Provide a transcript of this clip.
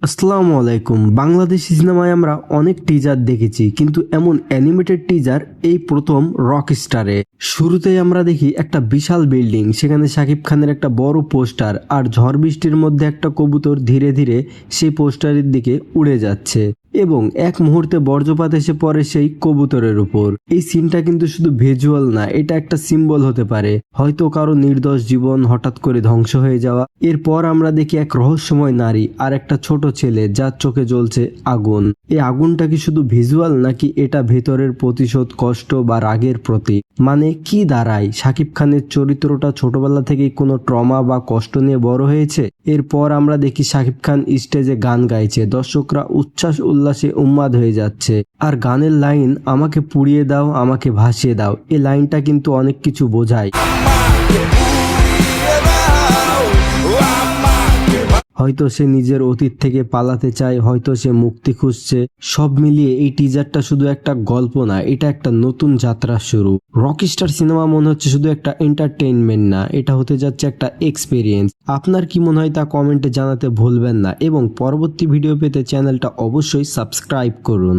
আসসালামু আলাইকুম। বাংলাদেশি সিনেমায় আমরা অনেক টিজার দেখেছি, কিন্তু এমন অ্যানিমেটেড টিজার এই প্রথম রকস্টারে। শুরুতেই আমরা দেখি একটা বিশাল বিল্ডিং, সেখানে শাকিব খানের একটা বড় পোস্টার, আর ঝড় বৃষ্টির মধ্যে একটা কবুতর ধীরে ধীরে সেই পোস্টারের দিকে উড়ে যাচ্ছে এবং এক মুহূর্তে বজ্রপাত এসে পড়ে সেই কবুতরের উপর। এই সিনটা কিন্তু শুধু ভিজুয়াল না, এটা একটা সিম্বল হতে পারে, হয়তো কারো নির্দোষ জীবন হঠাৎ করে ধ্বংস হয়ে যাওয়া। এরপর আমরা দেখি এক রহস্যময় নারী আর একটা ছোট ছেলে, যার চোখে জ্বলছে আগুন। এই আগুনটা কি শুধু ভিজুয়াল, নাকি এটা ভেতরের প্রতিশোধ, কষ্ট বা রাগের প্রতীক? মানে কি দাঁড়ায়? শাকিব খানের চরিত্রটা ছোটবেলা থেকেই কোনো ট্রমা বা কষ্ট নিয়ে বড় হয়েছে? এরপর আমরা দেখি শাকিব খান স্টেজে গান গাইছে, দর্শকরা উচ্ছ্বাস উল্লাসে উন্মাদ হয়ে যাচ্ছে। আর গানের লাইন "আমাকে পুড়িয়ে দাও, আমাকে ভাসিয়ে দাও", এই লাইনটা কিন্তু অনেক কিছু বোঝায়। হয়তো সে নিজের অতীত থেকে পালাতে চায়, হয়তো সে মুক্তি খুঁজছে। সব মিলিয়ে এই টিজারটা শুধু একটা গল্প না, এটা একটা নতুন যাত্রার শুরু। রকস্টার সিনেমা মনে হচ্ছে শুধু একটা এন্টারটেইনমেন্ট না, এটা হতে যাচ্ছে একটা এক্সপিরিয়েন্স। আপনার কি মনে হয় তা কমেন্টে জানাতে ভুলবেন না, এবং পরবর্তী ভিডিও পেতে চ্যানেলটা অবশ্যই সাবস্ক্রাইব করুন।